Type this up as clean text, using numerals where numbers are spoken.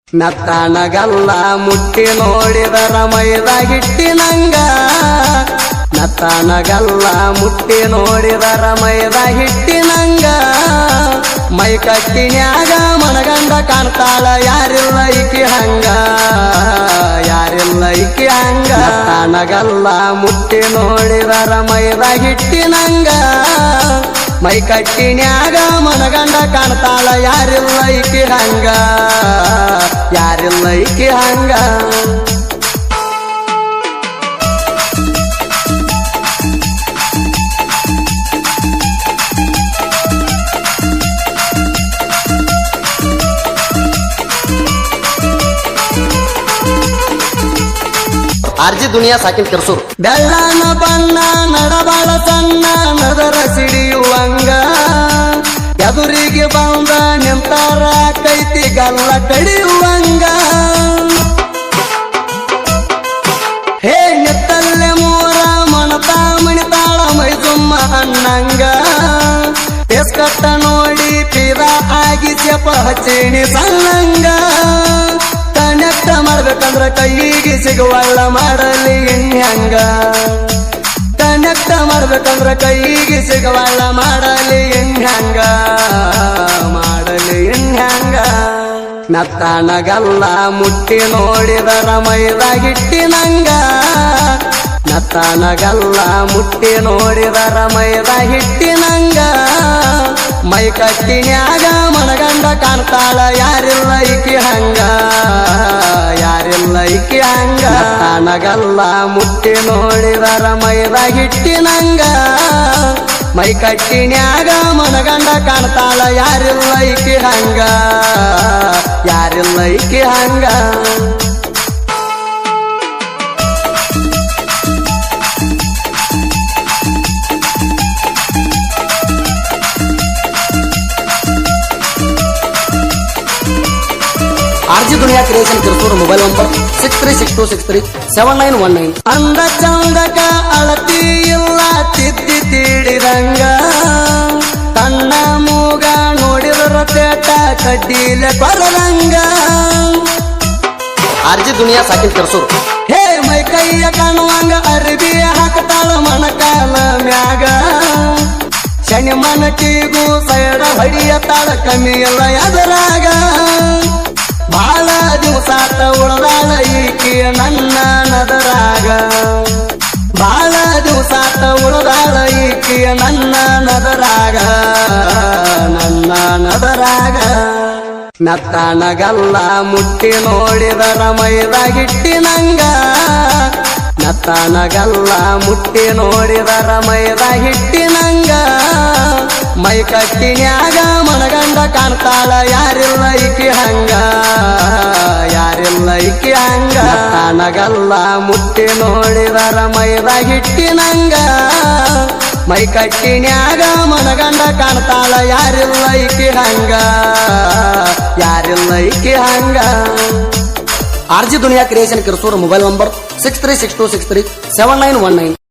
ನತ್ತನಗಲ್ಲ ಮುಟ್ಟಿ ನೋಡಿದರ ಮೈದ ಹಿಟ್ಟಿನಂಗ ನತ್ತನಗಲ್ಲ ಮುಟ್ಟಿ ನೋಡಿದರ ಮೈದ ಹಿಟ್ಟಿನಂಗ ಮೈ ಕಟ್ಟಿನ್ಯಾಗ ಮನಗಂಡ ಕಾಣ್ತಾಳ ಯಾರಿಲ್ಲ ಈಕಿ ಹಂಗ ಯಾರಿಲ್ಲ ಈಕಿ ಹಂಗ ನತ್ತನಗಲ್ಲ ಮುಟ್ಟಿ ನೋಡಿದರ ಮೈದ ಹಿಟ್ಟಿನಂಗ ಮೈ ಕಟ್ಟಿನ್ಯಾಗ ಮನಗಂಡ ಕಾಣ್ತಾಳ ಯಾರಿಲ್ಲ ಈಕಿ ಹಂಗ ಯಾರಿಲ್ಲ ಈಕಿ ಹಂಗ ಆರ್ಜಿ ದುನಿಯಾ ಸಾಕಿನ್ ಕೆರ್ಸೂರ್ ಬೆಳ್ಳನ ಬಣ್ಣ ನಡಬಾಳ ಸಣ್ಣ ನದರ ಸಿಡಿಯುವಂಗ ಎದುರಿಗೆ ಬಂದ ನಿಂತಾರ ಕೈತಿ ಗಲ್ಲ ಕಡಿಯುವಂಗ ಹೇ ನೆತ್ತಲ್ಲೆ ಮೂರ ಮಣತಾ ಮಣಿತಾಳ ಮೈಸುಮ್ಮ ಅನ್ನಂಗ ಎಸ್ಕಟ್ಟ ನೋಡಿ ಪಿದ ಆಗಿ ಚೆಪ ಹಚ್ಚಿಣಿ ಸಣ್ಣಂಗ ಕನೆಕ್ಟ ಮಾಡ್ಬೇಕಂದ್ರ ಕೈಗೆ ಸಿಗುವಲ್ಲ ಮಾಡಲಿ ಹೆಂಗ ಕನೆಕ್ಟ ಮಾಡ್ಬೇಕಂದ್ರ ಕೈಗೆ ಸಿಗುವಲ್ಲ ಮಾಡಲಿ ಹೆಂಗ ಮಾಡಲಿ ಹೆಂಗ ನತ್ತನಗಲ್ಲ ಮುಟ್ಟಿ ನೋಡಿದರ ಮೈದ ಹಿಟ್ಟಿನಂಗ ನತ್ತನಗಲ್ಲ ಮುಟ್ಟಿ ನೋಡಿದರ ಮೈದ ಹಿಟ್ಟಿನಂಗ ಮೈ ಕಟ್ಟಿನ್ಯಾಗ ಮನಗಂಡ ಕಾಣ್ತಾಳ ಯಾರಿಲ್ಲ ಈಕಿ ಹಂಗ ಯಾರಿಲ್ಲ ಈಕಿ ಹಂಗ ನತ್ತನಗಲ್ಲ ಮುಟ್ಟಿ ನೋಡಿದರ ಮೈದ ಹಿಟ್ಟಿನಂಗ ಮೈ ಕಟ್ಟಿನ್ಯಾಗ ಮನಗಂಡ ಕಾಣ್ತಾಳ ಯಾರಿಲ್ಲ ಈಕಿ ಹಂಗ ಯಾರಿಲ್ಲ ಈಕಿ ಹಂಗ ಆರ್ಜಿ ದುನಿಯಾ ಕ್ರಿಯೇಷನ್ ಕಿರ್ಸೂರ್ ಮೊಬೈಲ್ ನಂಬರ್ 6362637919 ಅಂದ ಚಂದಕ ಅಳತಿ ಇಲ್ಲ ತಿದ್ದಿ ತೀಡಿದಂಗ ತನ್ನ ಮೂಗ ನೋಡಿದ್ರ ತೇಟ ಕಡ್ಡಿಲೆ ಬರದಂಗ ಆರ್ಜಿ ದುನಿಯಾ ಸಾಕಿನ್ ಕಿರ್ಸೂರ್ ಹೇ ಮೈ ಕೈಯ ಕಾಣುವಂಗ ಅರಿಬಿ ಹಾಕತಾಳ ಮಣಕಾಲ ಮ್ಯಾಗ ಶನಿ ಮನಟಿಗೂ ಸೈಡ ಹೊಡಿಯತಾಳ ಕಮ್ಮಿ ಇಲ್ಲ ಎದರಾಗ ಬಾಳ ದಿವಸಾತ ಉಳದಾಳ ಈಕಿ ನನ್ನ ನದರಾಗ ಬಾಳ ದಿವಸಾತ ಉಳದಾಳ ಈಕಿ ನನ್ನ ನದರಾಗ ನನ್ನ ನದರಾಗ ನತ್ತನಗಲ್ಲ ಮುಟ್ಟಿ ನೋಡಿದರ ಮೈದ ಹಿಟ್ಟಿನಂಗ ನತ್ತನಗಲ್ಲ ಮುಟ್ಟಿ ನೋಡಿದರ ಮೈದ ಹಿಟ್ಟಿನಂಗ ಮೈ ಕಟ್ಟಿನ್ಯಾಗ ಮನಗಂಡ ಕಾಣ್ತಾಳ ಯಾರಿಲ್ಲ ಈಕಿ ಹಂಗ ಯಾರಿಲ್ಲ ಈಕಿ ಹಂಗ ನತ್ತನಗಲ್ಲ ಮುಟ್ಟಿ ನೋಡಿದರ ಮೈದ ಹಿಟ್ಟಿನಂಗ ಮೈ ಕಟ್ಟಿನ್ಯಾಗ ಮನಗಂಡ ಕಾಣ್ತಾಳ ಯಾರಿಲ್ಲ ಈಕಿ ಹಂಗ ಯಾರಿಲ್ಲ ಈಕಿ ಹಂಗ ಆರ್ಜಿ ದುನಿಯಾ ಕ್ರಿಯೇಷನ್ ಕಿರ್ಸೂರ್ ಮೊಬೈಲ್ ನಂಬರ್ 6362637919